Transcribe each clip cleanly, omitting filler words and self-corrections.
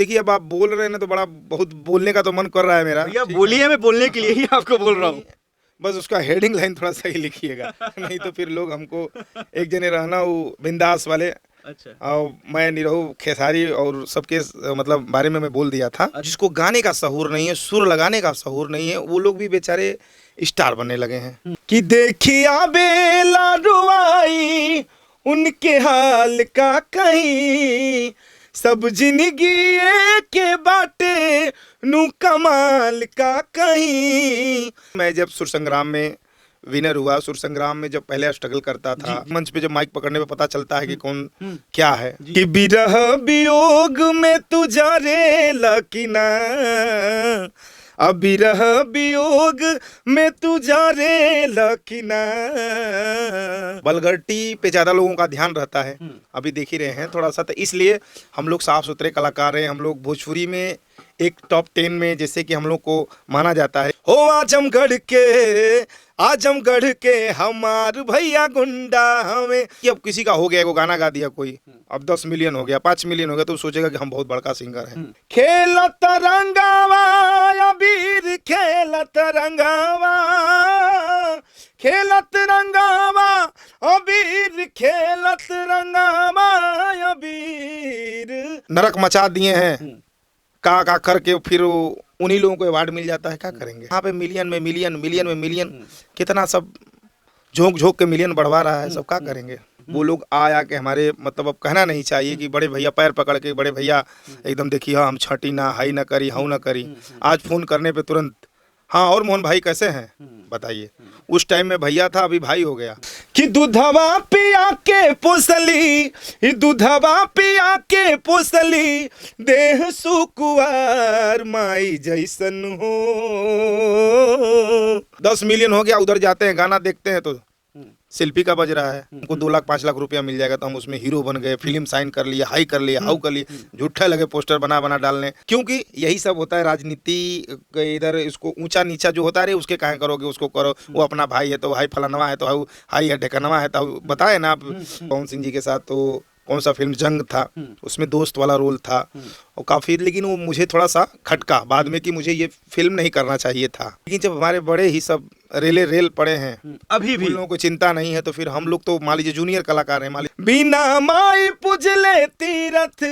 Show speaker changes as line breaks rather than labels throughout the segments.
देखिए अब आप बोल रहे हैं ना तो बड़ा बहुत बोलने का तो मन कर रहा है मेरा।
भैया बोलिए, मैं बोलने के लिए ही आपको बोल रहा हूँ।
बस उसका हेडिंग लाइन थोड़ा सही लिखिएगा नहीं तो फिर लोग हमको एक जने रहना वो बिंदास वाले
अच्छा।
और मैं निरहु खेसारी और सबके मतलब बारे में मैं बोल दिया था। जिसको गाने का शऊर नहीं है, सुर लगाने का शऊर नहीं है, वो लोग भी बेचारे स्टार बनने लगे हैं। कि देखिया बेला रुआई उनके हाल का कहीं, सब जिंदगी के बाटे नु कमाल का कहीं। मैं जब सुर संग्राम में विनर हुआ, सुर संग्राम में जब पहले स्ट्रगल करता था, मंच पे जब माइक पकड़ने पे पता चलता है कि कौन क्या है। कि बिरह वियोग में तू जा रे लकीना, अब बिरह वियोग में तू जा रे लकीना। बलगर्टी पे ज्यादा लोगों का ध्यान रहता है, अभी देख ही रहे हैं थोड़ा सा, तो इसलिए हम लोग साफ सुथरे कलाकार हैं। हम लोग भोजपुरी में एक टॉप 10 में जैसे कि हम लोग को माना जाता है। हो आजमगढ़ के हमार भैया गुंडा हमें। अब किसी का हो गया, वो गाना गा दिया कोई, अब 10 मिलियन हो गया, 5 मिलियन हो गया, तो सोचेगा कि हम बहुत बड़का सिंगर हैं। खेलत रंगावा अबीर खेलत रंगावा, खेलत रंगावा अबीर खेलत रंगावा अबीर। नरक मचा दिए हैं का करके फिर उन्हीं लोगों को अवार्ड मिल जाता है। क्या करेंगे यहाँ पे मिलियन में मिलियन, मिलियन में मिलियन, कितना सब झोंक झोंक के मिलियन बढ़वा रहा है सब। क्या करेंगे वो लोग आ के हमारे मतलब अब कहना नहीं चाहिए कि बड़े भैया पैर पकड़ के, बड़े भैया एकदम देखिए हाँ हम छठी ना हाई ना करी हाउ ना करी, आज फोन करने पे तुरंत हाँ और मोहन भाई कैसे हैं बताइए। उस टाइम में भैया था, अभी भाई हो गया। कि दूधवा पिया के पोसली, दूधवा पिया के पोसली, देह सुकुवार माई जैसन हो। 10 मिलियन हो गया, उधर जाते हैं गाना देखते हैं तो शिल्पी का बज रहा है, हमको 2 लाख 5 लाख रुपया मिल जाएगा तो हम उसमें हीरो बन गए, फिल्म साइन कर लिया, हाई कर लिया, हाउ कर लिया, झूठे लगे पोस्टर बना बना डालने। क्योंकि यही सब होता है राजनीति, इधर इसको ऊंचा नीचा जो होता है, उसके काहे करोगे, उसको करो, वो अपना भाई है तो भाई फलानवा है तो हाई है ढेकनवा है तो बताए ना आप। पवन सिंह जी के साथ तो कौन सा फिल्म जंग था, उसमें दोस्त वाला रोल था और काफ़ी, लेकिन वो मुझे थोड़ा सा खटका बाद में कि मुझे ये फिल्म नहीं करना चाहिए था। लेकिन जब हमारे बड़े ही सब रेल पड़े हैं, अभी भी लोगों को चिंता नहीं है, तो फिर हम लोग तो मान लीजिए जूनियर कलाकार हैं। बिना माई पुजले तीरथ,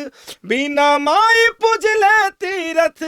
बिना माई पुजले तीरथ।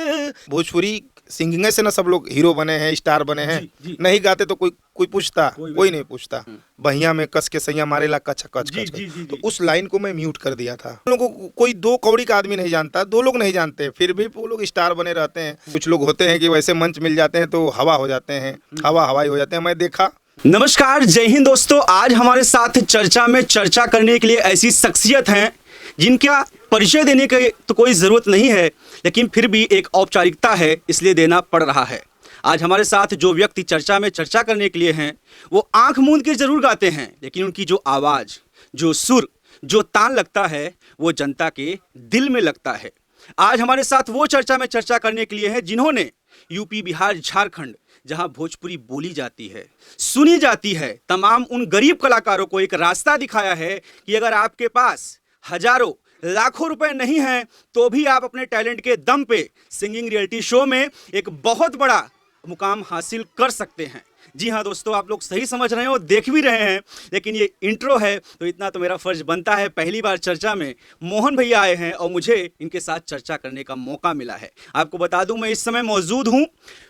भोजपुरी सिंगिंग से ना सब लोग हीरो बने हैं, स्टार बने हैं। नहीं गाते तो कोई पूछता, कोई नहीं पूछता। बहिया में कस के सैया मारेला कच कच कच, तो उस लाइन को मैं म्यूट कर दिया था। लोगों को कोई 2 कौड़ी का आदमी नहीं जानता, 2 लोग नहीं जानते, फिर भी वो लोग स्टार बने रहते हैं। कुछ लोग होते हैं कि वैसे मंच मिल जाते हैं तो हवा हो जाते हैं, हवाई हो जाते हैं। मैं देखा।
नमस्कार, जय हिंद दोस्तों। आज हमारे साथ चर्चा में चर्चा करने के लिए ऐसी शख्सियत हैं जिनका परिचय देने की तो कोई ज़रूरत नहीं है, लेकिन फिर भी एक औपचारिकता है, इसलिए देना पड़ रहा है। आज हमारे साथ जो व्यक्ति चर्चा में चर्चा करने के लिए हैं, वो आंख मूंद के जरूर गाते हैं, लेकिन उनकी जो आवाज़, जो सुर, जो तान लगता है, वो जनता के दिल में लगता है। आज हमारे साथ वो चर्चा में चर्चा करने के लिए हैं जिन्होंने यूपी, बिहार, झारखंड, जहां भोजपुरी बोली जाती है, सुनी जाती है, तमाम उन गरीब कलाकारों को एक रास्ता दिखाया है कि अगर आपके पास हजारों लाखों रुपए नहीं हैं तो भी आप अपने टैलेंट के दम पे सिंगिंग रियलिटी शो में एक बहुत बड़ा मुकाम हासिल कर सकते हैं। जी हाँ दोस्तों, आप लोग सही समझ रहे हैं और देख भी रहे हैं, लेकिन ये इंट्रो है तो इतना तो मेरा फर्ज बनता है। पहली बार चर्चा में मोहन भैया आए हैं और मुझे इनके साथ चर्चा करने का मौका मिला है। आपको बता दूं, मैं इस समय मौजूद हूँ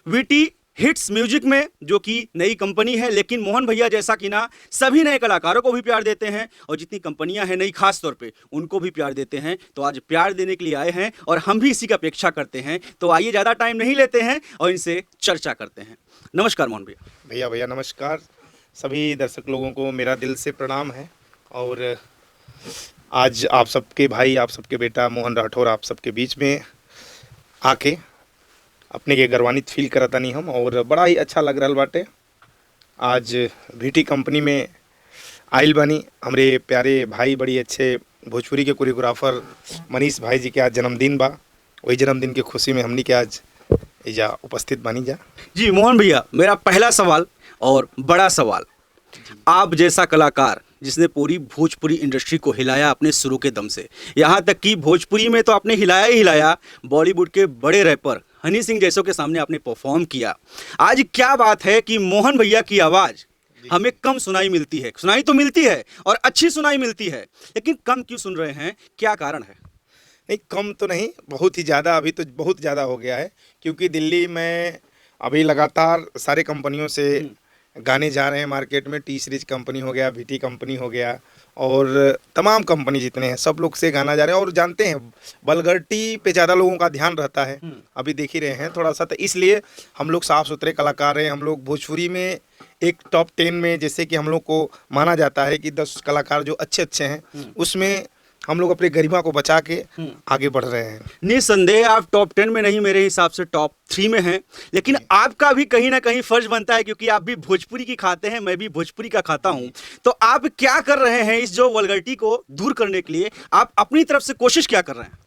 वीटी हिट्स म्यूजिक में, जो कि नई कंपनी है, लेकिन मोहन भैया जैसा कि ना सभी नए कलाकारों को भी प्यार देते हैं और जितनी कंपनियां हैं नई, खास तौर पे उनको भी प्यार देते हैं। तो आज प्यार देने के लिए आए हैं और हम भी इसी का अपेक्षा करते हैं। तो आइए, ज़्यादा टाइम नहीं लेते हैं और इनसे चर्चा करते हैं। नमस्कार मोहन भैया।
भैया नमस्कार। सभी दर्शक लोगों को मेरा दिल से प्रणाम है। और आज आप सबके भाई, आप सबके बेटा मोहन राठौर आप सबके बीच में आके अपने के गर्वान्वित फील करता नहीं हम, और बड़ा ही अच्छा लग रहा बाटे। आज वीटी कंपनी में आइल बनी हमरे प्यारे भाई, बड़ी अच्छे भोजपुरी के कोरियोग्राफर मनीष भाई जी के आज जन्मदिन बा। वही जन्मदिन की खुशी में हमनी के आज इजा उपस्थित बनी जा।
जी मोहन भैया, मेरा पहला सवाल और बड़ा सवाल, आप जैसा कलाकार जिसने पूरी भोजपुरी इंडस्ट्री को हिलाया अपने सुरों के दम से। यहाँ तक कि भोजपुरी में तो आपने हिलाया ही हिलाया, बॉलीवुड के बड़े रैपर हनी सिंह जैसों के सामने आपने परफॉर्म किया। आज क्या बात है कि मोहन भैया की आवाज़ हमें कम सुनाई मिलती है, सुनाई तो मिलती है और अच्छी सुनाई मिलती है, लेकिन कम क्यों सुन रहे हैं, क्या कारण है?
नहीं, कम तो नहीं, बहुत ही ज़्यादा, अभी तो बहुत ज़्यादा हो गया है, क्योंकि दिल्ली में अभी लगातार सारे कंपनियों से गाने जा रहे हैं मार्केट में। टी सीरीज कंपनी हो गया, वीटी कंपनी हो गया, और तमाम कंपनी जितने हैं सब लोग से गाना जा रहे हैं। और जानते हैं वल्गैरिटी पे ज़्यादा लोगों का ध्यान रहता है, अभी देख ही रहे हैं थोड़ा सा, तो इसलिए हम लोग साफ़ सुथरे कलाकार हैं। हम लोग भोजपुरी में एक टॉप 10 में, जैसे कि हम लोग को माना जाता है कि 10 कलाकार जो अच्छे अच्छे हैं, उसमें हम लोग अपने गरिमा को बचा के आगे बढ़ रहे हैं।
निसंदेह आप टॉप 10 में नहीं, मेरे हिसाब से टॉप 3 में हैं, लेकिन आपका भी कहीं ना कहीं फर्ज बनता है, क्योंकि आप भी भोजपुरी की खाते हैं, मैं भी भोजपुरी का खाता हूं। तो आप क्या कर रहे हैं इस जो वल्गैरिटी को दूर करने के लिए? आप अपनी तरफ से कोशिश क्या कर रहे हैं?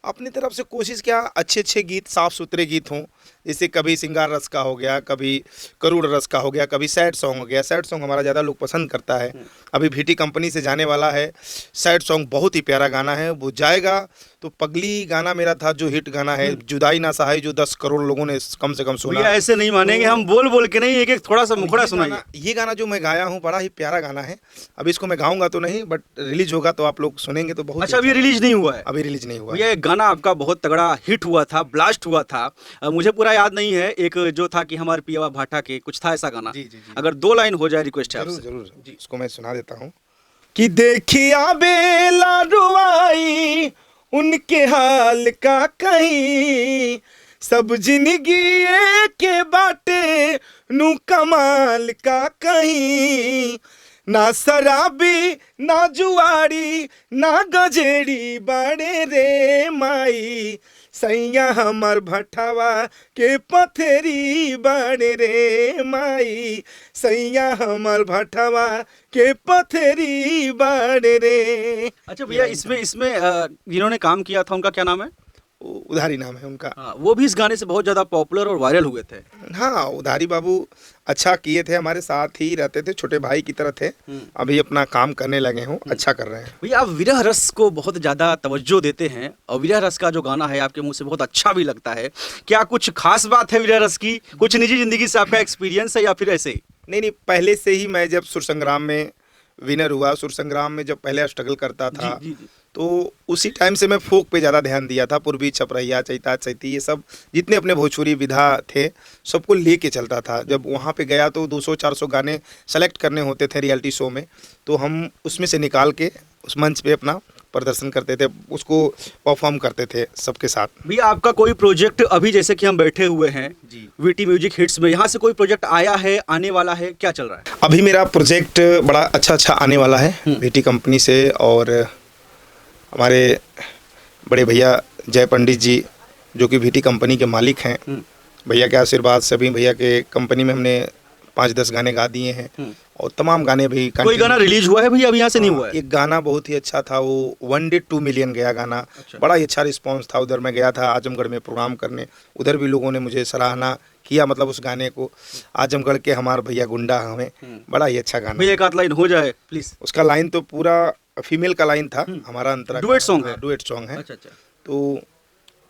अपनी तरफ से कोशिश क्या, अच्छे अच्छे गीत, साफ़ सुथरे गीत हों, जैसे कभी सिंगार रस का हो गया, कभी करूड़ रस का हो गया, कभी सैड सॉन्ग हो गया। सैड सॉन्ग हमारा ज़्यादा लोग पसंद करता है। अभी वीटी कंपनी से जाने वाला है सैड सॉन्ग, बहुत ही प्यारा गाना है, वो जाएगा। तो पगली गाना मेरा था जो हिट गाना है, जुदाई ना सहाय, जो 10 करोड़ लोगों ने कम से कम सुना।
भैया ऐसे नहीं मानेंगे, हम बोल बोल के नहीं, एक एक थोड़ा सा मुखड़ा सुनाइए।
ये गाना जो मैं गाया हूँ बड़ा ही प्यारा गाना है। अभी इसको मैं गाऊंगा तो नहीं, बट रिलीज होगा तो आप लोग सुनेंगे तो बहुत।
अच्छा, अभी रिलीज नहीं हुआ है?
अभी रिलीज नहीं हुआ।
भैया एक गाना आपका बहुत तगड़ा हिट हुआ था, ब्लास्ट हुआ था, मुझे पूरा याद नहीं है, एक जो था कि हमारे पियावा भाटा के कुछ था ऐसा गाना।
जी, जी, जी।
अगर 2 लाइन हो जाए रिक्वेस्ट है
जरूर
आपसे।
जरूर जी, इसको मैं सुना देता हूँ कि देखिया बेला रुआई उनके हाल का कहीं, सब जिंदगी के बाटे नु कमाल का कहीं, ना शराबी ना जुआरी ना गजेड़ी बाड़े रे माई, सैया हमर भटवा के पथरी बाड़े रे माई, सैया हमर भटवा के पथरी बाड़े रे।
अच्छा भैया, इसमें जिन्होंने काम किया था उनका क्या नाम है?
उधारी नाम है उनका।
हाँ, वो भी इस गाने से बहुत ज़्यादा पॉपुलर और वायरल हुए थे।
हाँ, उधारी बाबू अच्छा किए थे, हमारे साथ ही रहते थे, छोटे भाई की तरह थे। अभी अपना काम करने लगे हों, अच्छा कर रहे हैं।
भैया आप विरह रस को बहुत ज़्यादा तवज्जो देते हैं, और विरह रस का जो गाना है आपके मुंह से बहुत अच्छा भी लगता है। क्या कुछ खास बात है विरह रस की? कुछ निजी ज़िंदगी से आपका एक्सपीरियंस है या फिर ऐसे ही?
नहीं, पहले से ही मैं जब सुर संग्राम में विनर हुआ, सुर संग्राम में जब पहले स्ट्रगल करता था,
जी।
तो उसी टाइम से मैं फोक पे ज़्यादा ध्यान दिया था। पूर्वी, छपरैया, चैता, चैती, ये सब जितने अपने भोजपुरी विधा थे सबको लेके चलता था। जब वहाँ पे गया तो 200-400 गाने सेलेक्ट करने होते थे रियलिटी शो में, तो हम उसमें से निकाल के उस मंच पे अपना प्रदर्शन करते थे, उसको परफॉर्म करते थे सबके साथ।
भैया आपका कोई प्रोजेक्ट अभी, जैसे कि हम बैठे हुए हैं
जी,
वीटी म्यूजिक हिट्स में, यहाँ से कोई प्रोजेक्ट आया है, आने वाला है, क्या चल रहा है?
अभी मेरा प्रोजेक्ट बड़ा अच्छा आने वाला है वीटी कंपनी से, और हमारे बड़े भैया जय पंडित जी जो कि वीटी कंपनी के मालिक हैं, भैया के आशीर्वाद से भी भैया के कंपनी में हमने 5-10 गाने गा दिए हैं, और तमाम गाने भी।
कोई गाना रिलीज हुआ है भैया अभी यहाँ से नहीं हुआ है?
एक गाना बहुत ही अच्छा था, वो 1 डे 2 मिलियन गया गाना।
अच्छा।
बड़ा ही अच्छा रिस्पांस था। उधर मैं गया था आजमगढ़ में प्रोग्राम करने, उधर भी लोगों ने मुझे सराहना किया, मतलब उस गाने को। आजमगढ़ के हमारे भैया गुंडा हमें, बड़ा ही अच्छा गाना।
भैया एक आध लाइन हो जाए प्लीज।
उसका लाइन तो पूरा फीमेल का लाइन था, हमारा अंतरा
डुएट सॉन्ग है?
डुएट सॉन्ग है।
अच्छा।
तो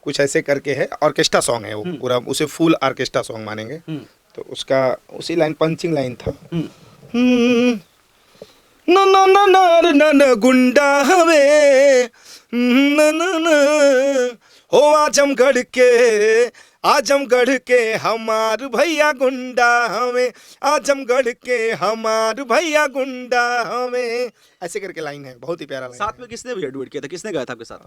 कुछ ऐसे करके है, ऑर्केस्ट्रा सॉन्ग है वो पूरा, उसे फुल ऑर्केस्ट्रा सॉन्ग मानेंगे। तो उसका उसी लाइन, पंचिंग लाइन था, न न न न न न गुंडा हवे न न न हो आजमगढ़ के हमार भैया गुंडा हमें, आजमगढ़ के हमार भैया गुंडा हमें, ऐसे करके लाइन है, बहुत ही प्यारा लाइन।
साथ में किसने भैया डुएट किया था, किसने गाया था आपके साथ?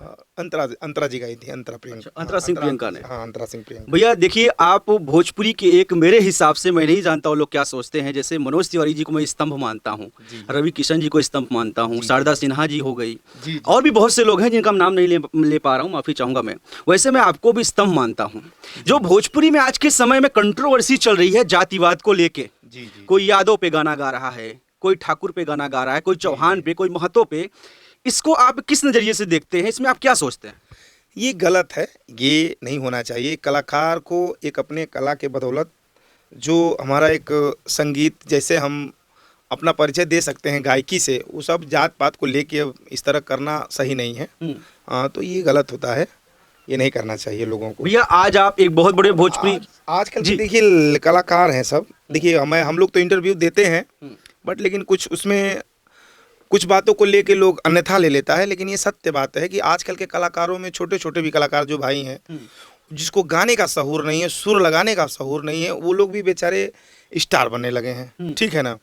अंतरा जी गाई थी, अंतरा प्रियंका।
अच्छा, अंतरा सिंह प्रियंका ने।
हाँ, अंतरा सिंह प्रियंका।
भैया देखिए, आप भोजपुरी के एक, मेरे हिसाब से, मैं नहीं जानता वो लोग क्या सोचते हैं, जैसे मनोज तिवारी जी को मैं स्तंभ मानता हूँ, रवि किशन जी को स्तंभ मानता हूँ, शारदा सिन्हा जी हो गई, और भी बहुत से लोग हैं जिनका नाम नहीं ले पा रहा हूँ, माफ़ी चाहूँगा मैं। वैसे मैं आपको भी स्तंभ मानता हूँ। जो भोजपुरी में आज के समय में कंट्रोवर्सी चल रही है जातिवाद को लेके, कोई यादव पे गाना गा रहा है, कोई ठाकुर पे गाना गा रहा है, कोई चौहान पे, कोई महतो पे, इसको आप किस नज़रिए से देखते हैं? इसमें आप क्या सोचते हैं?
ये गलत है, ये नहीं होना चाहिए। कलाकार को एक अपने कला के बदौलत, जो हमारा एक संगीत, जैसे हम अपना परिचय दे सकते हैं गायकी से, वो सब जात पात को लेके इस तरह करना सही नहीं है। तो ये गलत होता है, ये नहीं करना चाहिए लोगों को।
भैया आज आप एक बहुत बड़े भोजपुरी
आजकल जी देखिए कलाकार हैं सब, देखिए हम लोग तो इंटरव्यू देते हैं, बट लेकिन कुछ उसमें कुछ बातों को लेके लोग अन्यथा ले लेता है, लेकिन ये सत्य बात है कि आजकल के कलाकारों में छोटे छोटे भी कलाकार जो भाई हैं, जिसको गाने का शहूर नहीं है, सुर लगाने का शहूर नहीं है, वो लोग भी बेचारे स्टार बनने लगे हैं। ठीक है ना,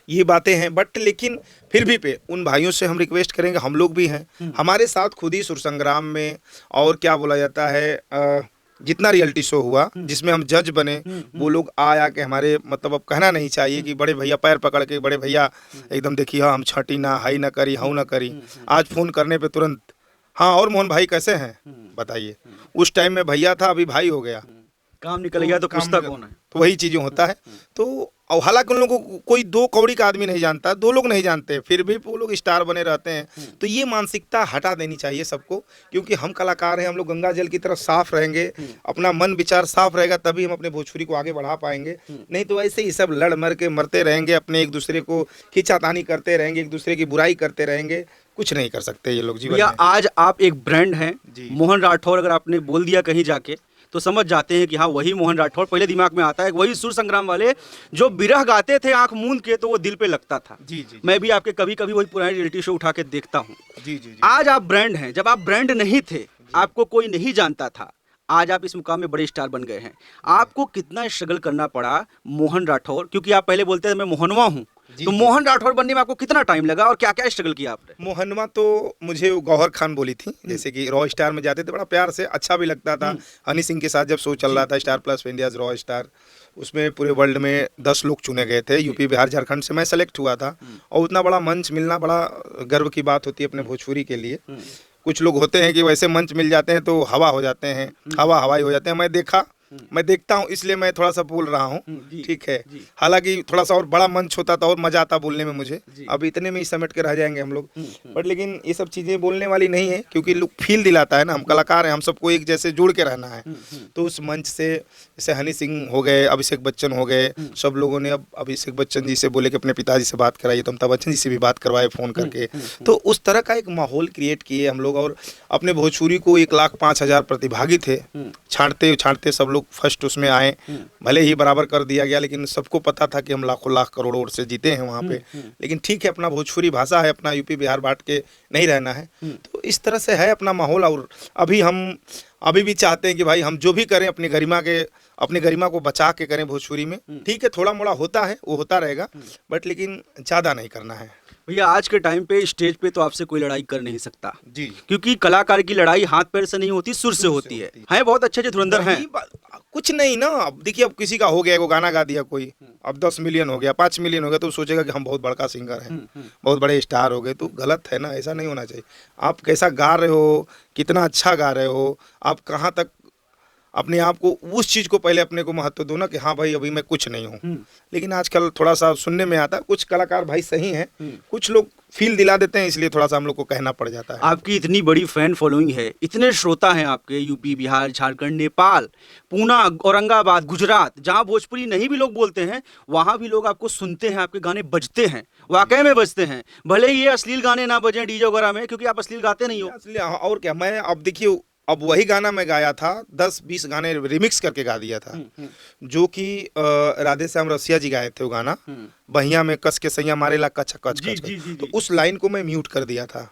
ये बातें हैं, बट लेकिन फिर भी पे उन भाइयों से हम रिक्वेस्ट करेंगे, हम लोग भी हैं, हमारे साथ खुद ही सुर संग्राम में और क्या बोला जाता है जितना रियलिटी शो हुआ जिसमें हम जज बने, वो लोग आया के हमारे मतलब अब कहना नहीं चाहिए कि बड़े भैया पैर पकड़ के, बड़े भैया एकदम देखिए हाँ हम छठी ना हाई ना करी हाउ ना करी, आज फोन करने पे तुरंत हाँ और मोहन भाई कैसे हैं बताइए। उस टाइम में भैया था, अभी भाई हो गया,
काम निकल गया तो पूछता कौन है।
तो वही चीज़ें होता है। तो और हालांकि उन लोगों को कोई दो कौड़ी का आदमी नहीं जानता, दो लोग नहीं जानते, फिर भी वो लोग स्टार बने रहते हैं। तो ये मानसिकता हटा देनी चाहिए सबको, क्योंकि हम कलाकार हैं, हम लोग गंगा जल की तरह साफ रहेंगे, अपना मन विचार साफ रहेगा, तभी हम अपने भोजपुरी को आगे बढ़ा पाएंगे। नहीं तो ऐसे ही सब लड़ मर के मरते रहेंगे, अपने एक दूसरे को खींचातानी करते रहेंगे, एक दूसरे की बुराई करते रहेंगे, कुछ नहीं कर सकते ये लोग जीवन में।
आज आप एक ब्रांड हैं मोहन राठौर, अगर आपने बोल दिया कहीं जाके तो समझ जाते हैं कि हाँ वही मोहन राठौर, पहले दिमाग में आता है वही सुर संग्राम वाले जो बिरह गाते थे आंख मूंद के, तो वो दिल पे लगता था। जी। मैं भी आपके कभी कभी वही पुराने रियलिटी शो उठा के देखता हूँ। जी। आज आप ब्रांड हैं, जब आप ब्रांड नहीं थे, आपको कोई नहीं जानता था, आज आप इस मुकाम में बड़े स्टार बन गए हैं। आपको कितना स्ट्रगल करना पड़ा मोहन राठौर, क्योंकि आप पहले बोलते थे मैं मोहनवा हूँ, तो मोहन राठौर बनने में आपको कितना टाइम लगा और क्या क्या स्ट्रगल किया आपने?
मोहनवा तो मुझे गौहर खान बोली थी, जैसे कि रॉ स्टार में जाते थे, बड़ा प्यार से अच्छा भी लगता था। हनी सिंह के साथ जब शो चल रहा था star plus India raw star, उसमें पूरे वर्ल्ड में 10 लोग चुने गए थे, यूपी बिहार झारखंड से मैं सेलेक्ट हुआ था। और उतना बड़ा मंच मिलना बड़ा गर्व की बात होती है अपने भोजपुरी के लिए। कुछ लोग होते हैं कि वैसे मंच मिल जाते हैं तो हवा हो जाते हैं, हवाई हो जाते हैं। मैं देखता हूँ, इसलिए मैं थोड़ा सा बोल रहा हूँ, ठीक है। हालांकि थोड़ा सा और बड़ा मंच होता तो और मजा आता बोलने में मुझे, अब इतने में ही समेट के रह जाएंगे हम लोग। बट लेकिन ये सब चीज़ें बोलने वाली नहीं है, क्योंकि लोग फील दिलाता है ना, हम कलाकार हैं, हम सबको एक जैसे जुड़ के रहना है। तो उस मंच से जैसे हनी सिंह हो गए, अभिषेक बच्चन हो गए, सब लोगों ने अब अभिषेक बच्चन जी से बोले कि अपने पिताजी से बात कराइए, तो अमिताभ बच्चन जी से भी बात करवाए फ़ोन करके। तो उस तरह का एक माहौल क्रिएट किए हम लोग, और अपने भोजपुरी को 1,05,000 प्रतिभागी थे, छांटते सब लोग फर्स्ट उसमें आए। भले ही बराबर कर दिया गया, लेकिन सबको पता था कि हम लाखों लाख करोड़ों से जीते हैं वहाँ पे। लेकिन ठीक है, अपना भोजपुरी भाषा है, अपना यूपी बिहार बांट के नहीं रहना है। तो इस तरह से है अपना माहौल। और अभी भी चाहते हैं कि भाई हम जो भी करें अपनी गरिमा को बचा के करें भोजपुरी में। ठीक है, थोड़ा मोड़ा होता है, वो होता रहेगा, बट लेकिन ज़्यादा नहीं करना है।
भैया आज के टाइम पे स्टेज पे तो आपसे कोई लड़ाई कर नहीं सकता जी, क्योंकि कलाकार की लड़ाई हाथ पैर से नहीं होती, सुर से होती है। बहुत अच्छे धुरंधर हैं,
कुछ नहीं ना। अब देखिए, अब किसी का हो गया, वो गाना गा दिया कोई, अब 10 मिलियन हो गया, 5 मिलियन हो गया, तो सोचेगा कि हम बहुत बड़का सिंगर हैं, बहुत बड़े स्टार हो गए। तो गलत है ना, ऐसा नहीं होना चाहिए। आप कैसा गा रहे हो, कितना अच्छा गा रहे हो, आप कहाँ तक अपने आप को, उस चीज़ को पहले अपने को महत्व दो ना, कि हाँ भाई अभी मैं कुछ नहीं हूँ। लेकिन आजकल थोड़ा सा सुनने में आता है, कुछ कलाकार भाई सही हैं, कुछ लोग फील दिला देते हैं, इसलिए थोड़ा सा हम लोग को कहना पड़ जाता है।
आपकी इतनी बड़ी फैन फॉलोइंग है, इतने श्रोता हैं आपके यूपी बिहार झारखंड नेपाल पूना औरंगाबाद गुजरात, जहाँ भोजपुरी नहीं भी लोग बोलते हैं वहाँ भी लोग आपको सुनते हैं, आपके गाने बजते हैं, वाकई में बजते हैं। भले ही ये अश्लील गाने ना बजें डीजे वगैरह में, क्योंकि आप अश्लील गाते नहीं हो।
और क्या, मैं अब देखिए, अब वही गाना मैं गाया था, 10-20 गाने रिमिक्स करके गा दिया था, जो कि राधे श्याम रसिया जी गाए थे वो गाना, बहिया में कस के सैया मारेला कच कच कच। तो उस लाइन को मैं म्यूट कर दिया था,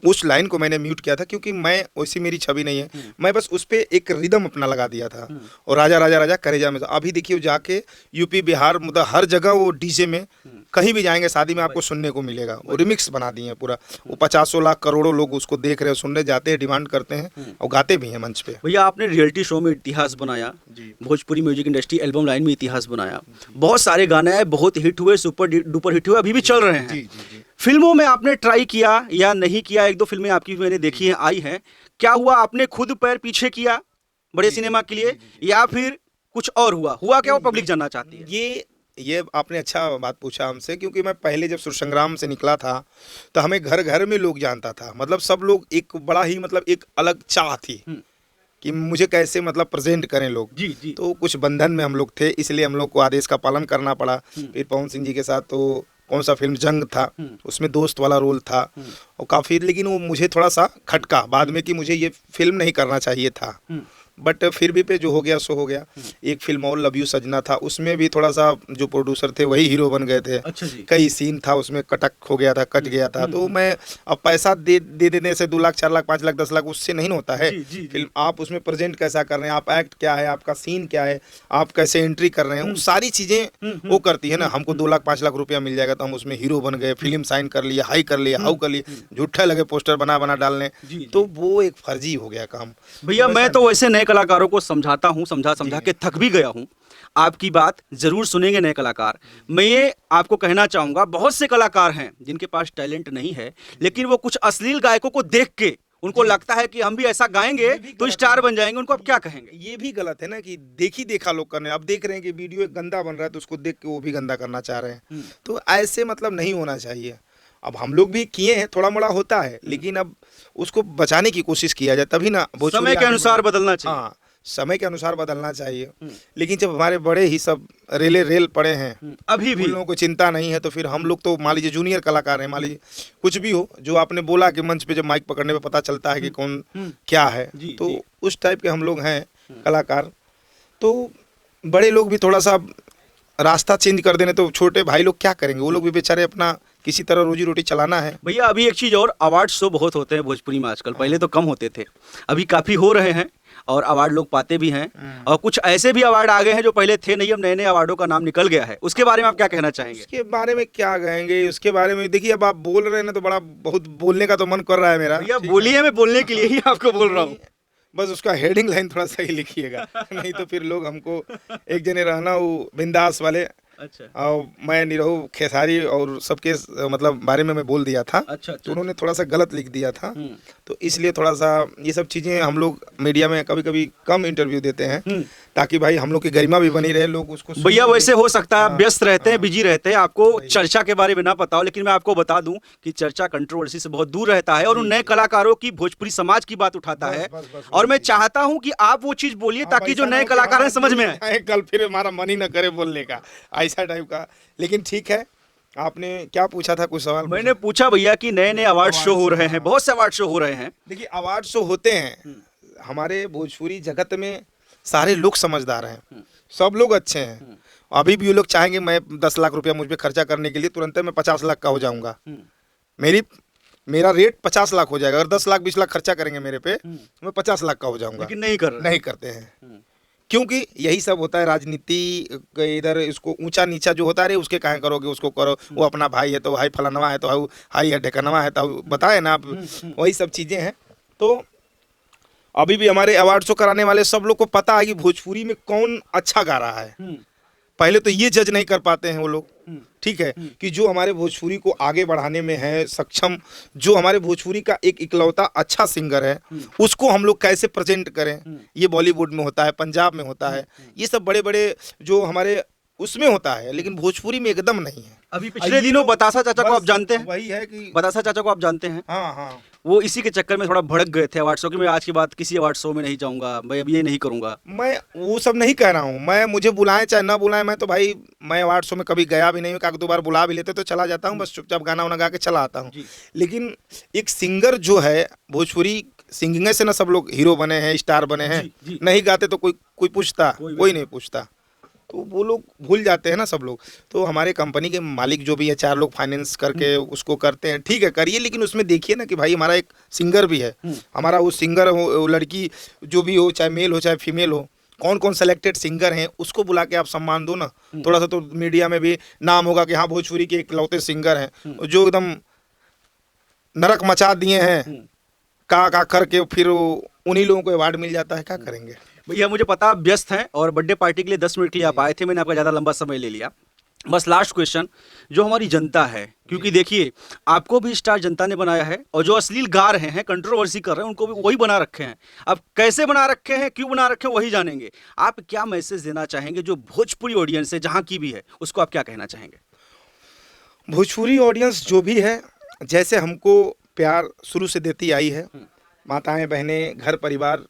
उस लाइन को मैंने म्यूट किया था, क्योंकि मैं वैसी मेरी छवि नहीं है, मैं बस उस पर एक रिदम अपना लगा दिया था। और राजा राजा राजा करेजा में, अभी देखिए जाके यूपी बिहार मतलब हर जगह वो डीजे में कहीं भी जाएंगे शादी में आपको सुनने को मिलेगा, वो रिमिक्स बना दिए हैं पूरा। वो 50 लाख करोड़ों लोग उसको देख रहे हैं, सुनने जाते हैं, डिमांड करते हैं और गाते भी हैं मंच पे।
भैया आपने रियलिटी शो में इतिहास बनाया, Bhojpuri music industry album line में इतिहास बनाया, बहुत सारे गाने आए, बहुत हिट हुए, सुपर डुपर हिट हुए, अभी भी चल रहे हैं। फिल्मों में आपने ट्राई किया या नहीं किया? 1-2 फिल्में आपकी मैंने देखी हैं, आई हैं, क्या हुआ आपने खुद पैर पीछे किया बड़े सिनेमा के लिए, या फिर कुछ और हुआ क्या वो पब्लिक जानना चाहती है?
ये आपने अच्छा बात पूछा हमसे, क्योंकि मैं पहले जब सुर संग्राम से निकला था तो हमें घर घर में लोग जानता था, मतलब सब लोग, एक बड़ा ही मतलब एक अलग चाह थी कि मुझे कैसे मतलब प्रेजेंट करें लोग।
जी जी।
तो कुछ बंधन में हम लोग थे, इसलिए हम लोग को आदेश का पालन करना पड़ा। फिर पवन सिंह जी के साथ तो कौन सा फिल्म जंग था, उसमें दोस्त वाला रोल था और काफ़ी, लेकिन वो मुझे थोड़ा सा खटका बाद में कि मुझे ये फिल्म नहीं करना चाहिए था, बट फिर भी पे जो हो गया सो हो गया। एक फिल्म और लव यू सजना था, उसमें भी थोड़ा सा जो प्रोड्यूसर थे वही हीरो बन गए थे।
अच्छा जी।
कई सीन था उसमें कटक हो गया था, कट गया था। तो मैं अब पैसा दे देने से 2 लाख 4 लाख 5 लाख 10 लाख उससे नहीं होता है।
जी, जी,
फिल्म आप उसमें प्रेजेंट कैसा कर रहे हैं, आप एक्ट क्या है, आपका सीन क्या है, आप कैसे एंट्री कर रहे हैं, वो सारी चीज़ें वो करती है ना। हमको 2 लाख 5 लाख रुपया मिल जाएगा तो हम उसमें हीरो बन गए, फिल्म साइन कर लिया, हाई कर लिया, हाउ कर लिया, झूठा लगे पोस्टर बना बना डालने। तो वो एक फर्जी हो गया काम।
भैया मैं तो वैसे नए कलाकारों को समझाता हूँ, समझा के थक भी गया हूँ। आपकी बात जरूर सुनेंगे नए कलाकार। मैं ये आपको कहना चाहूँगा, बहुत से कलाकार हैं जिनके पास टैलेंट नहीं है, लेकिन वो कुछ अश्लील गायकों को देख के उनको लगता है कि हम भी ऐसा गाएंगे तो स्टार बन जाएंगे। उनको आप क्या कहेंगे?
ये भी गलत है ना कि देखी देखा लोग करने। अब देख रहे हैं कि वीडियो एक गंदा बन रहा है तो उसको देख के वो भी गंदा करना चाह रहे हैं। तो ऐसे मतलब नहीं होना चाहिए। अब हम लोग भी किए हैं, थोड़ा मोड़ा होता है, लेकिन अब उसको बचाने की कोशिश किया जाए तभी ना।
समय के अनुसार बदलना चाहिए।
हाँ, समय के अनुसार बदलना चाहिए। लेकिन जब हमारे बड़े ही सब रेल पड़े हैं,
अभी भी
उन लोगों को चिंता नहीं है, तो फिर हम लोग तो मान लीजिए जूनियर कलाकार हैं, मान लीजिए कुछ भी हो, जो आपने बोला कि मंच पे जब माइक पकड़ने पे पता चलता है कि कौन क्या है, तो उस टाइप के हम लोग हैं कलाकार। तो बड़े लोग भी थोड़ा सा रास्ता चेंज कर देने तो छोटे भाई लोग क्या करेंगे? वो लोग भी बेचारे अपना किसी तरह रोजी रोटी चलाना है।
भैया अभी एक चीज़ और, अवार्ड शो बहुत होते हैं भोजपुरी में आजकल, पहले तो कम होते थे, अभी काफ़ी हो रहे हैं और अवार्ड लोग पाते भी हैं। और कुछ ऐसे भी अवार्ड आ गए हैं जो पहले थे नहीं, अब नए नए अवार्डों का नाम निकल गया है। उसके बारे में आप क्या कहना चाहेंगे?
उसके बारे में क्या कहेंगे? उसके बारे में देखिए, अब आप बोल रहे हैं ना तो बड़ा बहुत बोलने का तो मन कर रहा है मेरा।
भैया बोलिए, मैं बोलने के लिए ही आपको बोल रहा हूँ।
बस उसका हेडिंग लाइन थोड़ा सही लिखिएगा नहीं तो फिर लोग हमको एक जने रहना वो बिंदास वाले,
अच्छा,
और मैं निरहू खेसारी और सबके मतलब बारे में मैं बोल दिया था।
अच्छा,
तो उन्होंने थोड़ा सा गलत लिख दिया था, तो इसलिए थोड़ा सा ये सब चीज़ें हम लोग मीडिया में कभी कभी कम इंटरव्यू देते हैं, ताकि भाई हम लोग की गरिमा भी बनी रहे, लोग उसको।
भैया वैसे हो सकता है आप व्यस्त रहते हैं, बिजी रहते हैं, आपको चर्चा के बारे में ना पता हो, लेकिन मैं आपको बता दूं कि चर्चा कंट्रोवर्सी से बहुत दूर रहता है और उन नए कलाकारों की, भोजपुरी समाज की बात उठाता है। और मैं चाहता हूं कि आप वो चीज बोलिए ताकि जो नए कलाकार हैं समझ में आए।
कल फिर हमारा मन ही ना करे बोलने का, ऐसा टाइप का। लेकिन ठीक है, आपने क्या पूछा था? कुछ सवाल
मैंने पूछा भैया कि नए नए अवार्ड शो हो रहे हैं, बहुत से अवार्ड शो हो रहे हैं।
देखिए, अवार्ड शो होते हैं, हमारे भोजपुरी जगत में सारे लोग समझदार हैं, सब लोग अच्छे हैं। अभी भी ये लोग चाहेंगे मैं 10 लाख रुपया मुझ पे खर्चा करने के लिए, तुरंत मैं 50 लाख का हो जाऊंगा। मेरा रेट 50 लाख हो जाएगा। अगर 10 लाख 20 लाख खर्चा करेंगे मेरे पे, मैं 50 लाख का हो जाऊंगा।
लेकिन नहीं
करते हैं, क्योंकि यही सब होता है राजनीति। इधर इसको ऊंचा नीचा जो होता है, उसके काहे करोगे, उसको करो, वो अपना भाई है तो भाई फलानवा है तो हाई है ढेकनवा है तो बताए ना आप, वही सब चीज़ें हैं। तो अभी भी हमारे अवार्ड शो कराने वाले सब लोग को पता है कि भोजपुरी में कौन अच्छा गा रहा है। पहले तो ये जज नहीं कर पाते हैं वो लोग, ठीक है, कि जो हमारे भोजपुरी को आगे बढ़ाने में है सक्षम, जो हमारे भोजपुरी का एक इकलौता अच्छा सिंगर है, उसको हम लोग कैसे प्रेजेंट करें। ये बॉलीवुड में होता है, पंजाब में होता है, ये सब बड़े बड़े जो हमारे उसमें होता है, लेकिन भोजपुरी में एकदम नहीं है।
अभी पिछले दिनों बतासा चाचा को आप जानते हैं?
वही है कि
बतासा चाचा को आप जानते हैं?
हाँ हाँ,
वो इसी के चक्कर में थोड़ा भड़क गए थे अवार्ड शो की। मैं आज के बाद किसी अवार्ड शो में नहीं जाऊंगा, मैं अब ये नहीं करूंगा।
मैं वो सब नहीं कह रहा हूँ। मैं मुझे बुलाएं चाहे ना बुलाएं, मैं तो भाई मैं अवार्ड शो में कभी गया भी नहीं हूँ। एक दो बार बुला भी लेते तो चला जाता हूँ, बस चुपचाप गाना वाना गा के चला आता हूँ। लेकिन एक सिंगर जो है, भोजपुरी सिंगिंग से ना सब लोग हीरो बने हैं, स्टार बने हैं। नहीं गाते तो कोई पूछता, कोई नहीं पूछता, तो वो लोग भूल जाते हैं ना सब लोग। तो हमारे कंपनी के मालिक जो भी है, 4 लोग फाइनेंस करके उसको करते हैं, ठीक है करिए, लेकिन उसमें देखिए ना कि भाई हमारा एक सिंगर भी है। हमारा वो सिंगर हो, लड़की जो भी हो, चाहे मेल हो चाहे फीमेल हो, कौन कौन सेलेक्टेड सिंगर हैं, उसको बुला के आप सम्मान दो ना। थोड़ा सा तो मीडिया में भी नाम होगा कि हाँ भोजपुरी के इकलौते सिंगर हैं, जो एकदम नरक मचा दिए हैं का करके, फिर उन्हीं लोगों को अवार्ड मिल जाता है। क्या करेंगे
भैया? मुझे पता आप व्यस्त हैं और बर्थडे पार्टी के लिए 10 मिनट के लिए आप आए थे, मैंने आपका ज़्यादा लंबा समय ले लिया। बस लास्ट क्वेश्चन, जो हमारी जनता है, क्योंकि देखिए आपको भी स्टार जनता ने बनाया है, और जो अश्लील गा रहे हैं, कंट्रोवर्सी कर रहे हैं, उनको भी वही बना रखे हैं। अब कैसे बना रखे हैं, क्यों बना रखे हैं, वही जानेंगे। आप क्या मैसेज देना चाहेंगे जो भोजपुरी ऑडियंस है, जहाँ की भी है, उसको आप क्या कहना चाहेंगे?
भोजपुरी ऑडियंस जो भी है, जैसे हमको प्यार शुरू से देती आई है, माताएं बहनें घर परिवार,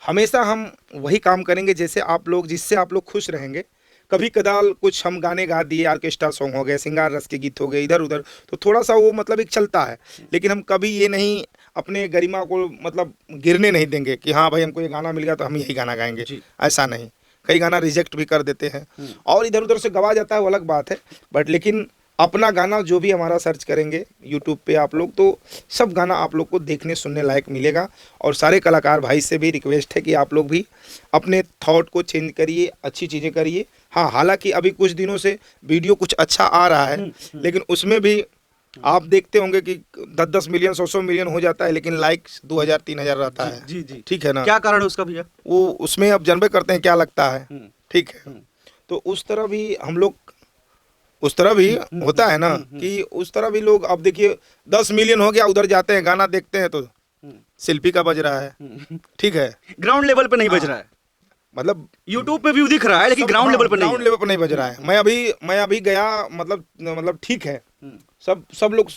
हमेशा हम वही काम करेंगे जैसे आप लोग, जिससे आप लोग खुश रहेंगे। कभी कदाल कुछ हम गाने गा दिए, ऑर्केस्ट्रा सॉन्ग हो गए, श्रृंगार रस के गीत हो गए इधर उधर, तो थोड़ा सा वो मतलब एक चलता है, लेकिन हम कभी ये नहीं अपने गरिमा को मतलब गिरने नहीं देंगे कि हाँ भाई हमको ये गाना मिल गया तो हम यही गाना गाएंगे, ऐसा नहीं। कई गाना रिजेक्ट भी कर देते हैं और इधर उधर से गवा जाता है, वो अलग बात है, बट लेकिन अपना गाना जो भी हमारा सर्च करेंगे यूट्यूब पे आप लोग, तो सब गाना आप लोग को देखने सुनने लायक मिलेगा। और सारे कलाकार भाई से भी रिक्वेस्ट है कि आप लोग भी अपने थॉट को चेंज करिए, अच्छी चीज़ें करिए। हाँ, हालांकि अभी कुछ दिनों से वीडियो कुछ अच्छा आ रहा है, लेकिन उसमें भी आप देखते होंगे कि 10-10 मिलियन 100-100 मिलियन हो जाता है, लेकिन लाइक्स 2000-3000 रहता है।
जी जी,
ठीक है ना?
क्या कारण है उसका भैया?
वो उसमें अब जानबे करते हैं क्या लगता है। ठीक है, तो उस तरह भी हम लोग, उस तरह भी होता है ना कि उस तरह भी लोग, अब देखिए 10 मिलियन हो गया, उधर जाते हैं गाना देखते हैं तो शिल्पी का बज रहा है। ठीक है,
ग्राउंड लेवल पे नहीं बज रहा है,
मतलब
यूट्यूब पे व्यू दिख रहा है लेकिन ग्राउंड लेवल पे नहीं
ग्राउंड लेवल पर नहीं बज रहा है। मैं अभी गया, मतलब ठीक है, सब लोग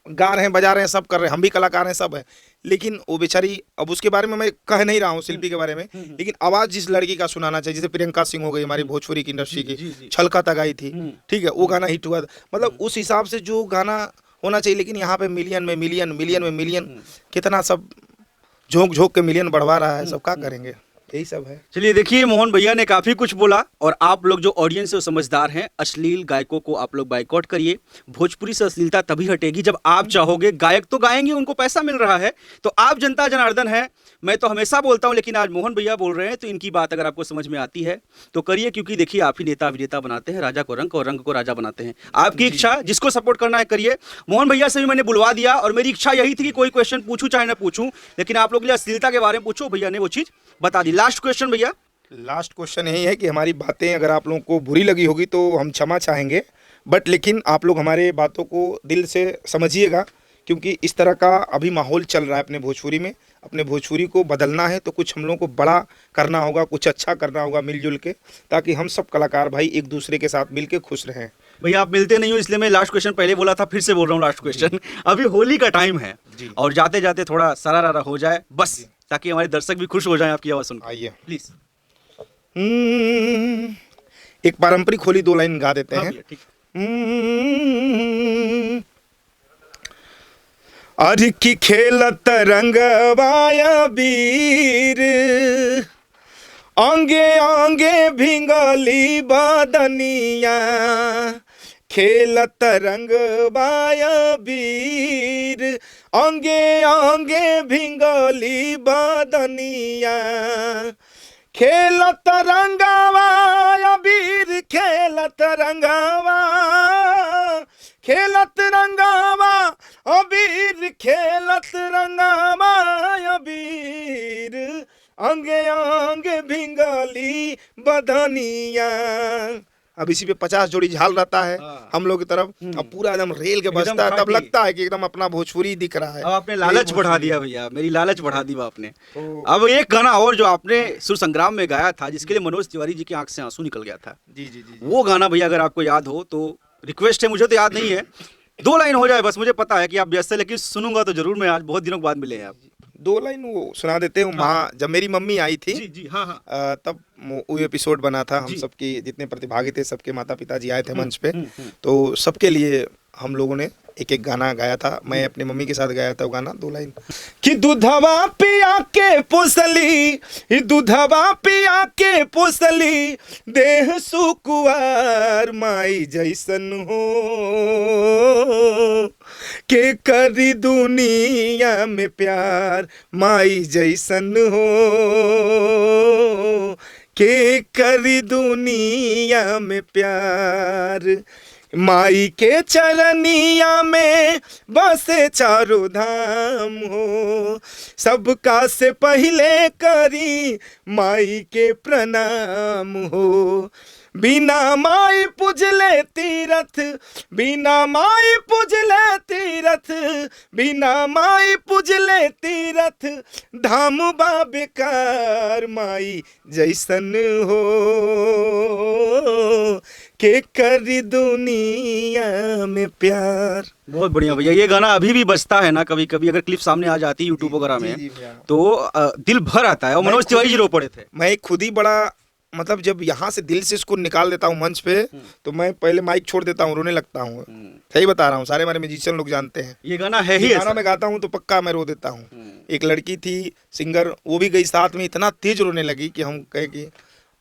गा रहे हैं, बजा रहे हैं, सब कर रहे हैं, हम भी कलाकार हैं, सब है, लेकिन वो बेचारी, अब उसके बारे में मैं कह नहीं रहा हूँ शिल्पी के बारे में, लेकिन आवाज़ जिस लड़की का सुनाना चाहिए, जैसे प्रियंका सिंह हो गई हमारी भोजपुरी की इंडस्ट्री की, छलका तगाई थी, ठीक है, वो गाना हिट हुआ था, मतलब उस हिसाब से जो गाना होना चाहिए, लेकिन यहाँ पे मिलियन में मिलियन कितना सब झोंक झोंक के मिलियन बढ़वा रहा है, सब क्या करेंगे, यही सब है।
चलिए देखिए, मोहन भैया ने काफी कुछ बोला और आप लोग जो ऑडियंस है वो समझदार हैं। अश्लील गायकों को आप लोग बाइकआउट करिए। भोजपुरी से अश्लीलता तभी हटेगी जब आप चाहोगे। गायक तो गाएंगे, उनको पैसा मिल रहा है, तो आप जनता जनार्दन है। मैं तो हमेशा बोलता हूं, लेकिन आज मोहन भैया बोल रहे हैं तो इनकी बात अगर आपको समझ में आती है तो करिए, क्योंकि देखिए आप ही नेता अभिनेता बनाते हैं, राजा को रंग और रंग को राजा बनाते हैं। आपकी इच्छा, जिसको सपोर्ट करना है करिए। मोहन भैया से भी मैंने बुलवा दिया और मेरी इच्छा यही थी कि कोई क्वेश्चन पूछूं चाहे ना पूछूं, लेकिन आप लोग के लिए अश्लीलता के बारे में पूछो, भैया ने वो चीज बता दी। लास्ट क्वेश्चन भैया,
लास्ट क्वेश्चन यही है कि हमारी बातें अगर आप लोगों को बुरी लगी होगी तो हम क्षमा चाहेंगे, बट लेकिन आप लोग हमारे बातों को दिल से समझिएगा, क्योंकि इस तरह का अभी माहौल चल रहा है अपने भोजपुरी में। अपने भोजपुरी को बदलना है तो कुछ हम लोगों को बड़ा करना होगा, कुछ अच्छा करना होगा मिलजुल के, ताकि हम सब कलाकार भाई एक दूसरे के साथ मिल के खुश रहें।
भैया आप मिलते नहीं हो, इसलिए मैं लास्ट क्वेश्चन पहले बोला था, फिर से बोल रहा हूँ लास्ट क्वेश्चन। अभी होली का टाइम है और जाते जाते थोड़ा सरारा हो जाए बस, ताकि हमारे दर्शक भी खुश हो जाएं आपकी आवाज़ सुन के।
आइए
प्लीज।
एक पारंपरिक होली 2 लाइन गा देते हैं।
ठीक।
अर की खेलत रंगवाया वीर, आंगे आंगे भिंगली बदनिया, खेलत रंगवाया वीर, आंगे आंगे भिंगली बदनिया, खेलत रंगवा वीर, खेलत रंगवा, खेलत रंगवा अबीर, खेलत रंगवा अबीर, अंगे अंगे भिंगली बदनिया। अब इसी पे 50 जोड़ी झाल रहता है हम लोग की तरफ, अब पूरा एकदम रेल के बजता है, तब लगता है कि एकदम अपना भोजपुरी दिख रहा है।
अब आपने लालच बढ़ा दिया भैया, मेरी लालच बढ़ा दी आपने। अब एक गाना और जो आपने सुर संग्राम में गाया था, जिसके लिए मनोज तिवारी जी की आंख से आंसू निकल गया था, जी, वो गाना भैया अगर आपको याद हो तो रिक्वेस्ट है, मुझे तो याद नहीं है, 2 लाइन हो जाए बस। मुझे पता है कि आप व्यस्त है, लेकिन सुनूंगा तो जरूर मैं, आज बहुत दिनों के बाद मिले हैं आप।
2 लाइन वो सुना देते हैं। वहाँ जब मेरी मम्मी आई थी,
जी, हाँ,
तब वो एपिसोड बना था, हम सबके जितने प्रतिभागी थे सबके माता पिताजी आए थे मंच पे, तो सबके लिए हम लोगों ने एक एक गाना गाया था। मैं अपनी मम्मी के साथ गाया था वो गाना, 2 लाइन। कि दूधवा पिया के पोसली, दूधवा पिया के पोसली, देह सुकुआर माई जैसन हो, के करी दुनिया में प्यार माई जैसन हो, के करी दुनिया में प्यार, माई के चरनिया में बसे चारों धाम हो, सबका से पहले करी माई के प्रणाम हो, बिना माई पूजले तीरथ, बिना माई पूजले तीरथ, बिना माई पूजले तीरथ, धाम बा बेकार माई जैसन हो, के करी दुनिया में प्यार।
बहुत बढ़िया भैया, ये गाना अभी भी बजता है ना कभी कभी, अगर क्लिप सामने आ जाती है यूट्यूब वगैरह
जी,
में
जी भैया।
तो दिल भर आता है। और मनोज तिवारी जी रो पड़े थे।
मैं खुद ही बड़ा मतलब जब यहाँ से दिल से इसको निकाल देता हूँ मंच पे, तो मैं पहले माइक छोड़ देता हूँ, रोने लगता हूँ। सही बता रहा हूँ, सारे हमारे म्यूजिशियन लोग जानते हैं।
ये गाना है ही
ये गाना
ऐसा।
मैं गाता हूँ तो पक्का मैं रो देता हूँ। एक लड़की थी सिंगर, वो भी गई साथ में, इतना तेज रोने लगी कि हम कहे कि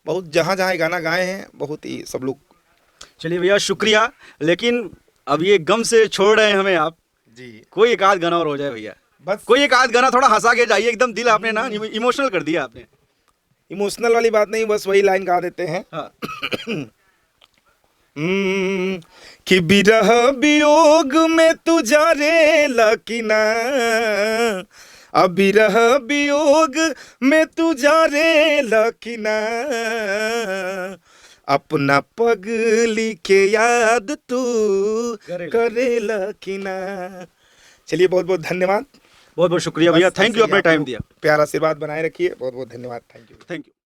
बहुत जहाँ जहाँ ये गाना गाए हैं बहुत ही सब लोग।
चलिए भैया शुक्रिया, लेकिन अब ये गम से छोड़ रहे हैं हमें आप।
जी
कोई एक आध गाना और हो जाए भैया,
बस
कोई एक आध गाना थोड़ा हंसा के जाइए, एकदम दिल आपने ना इमोशनल कर दिया आपने।
इमोशनल वाली बात नहीं, बस वही लाइन गा देते हैं।
हाँ।
कि बिरह वियोग में तू जा रे लकीना, अब बिरह वियोग में तू जा रे लकीना, अपना पगली के याद तू करे लकीना। चलिए बहुत बहुत धन्यवाद,
बहुत बहुत शुक्रिया भैया, थैंक यू, अपना टाइम दिया।
प्यारा आशीर्वाद बनाए रखिए। बहुत बहुत धन्यवाद, थैंक यू।
Thank you.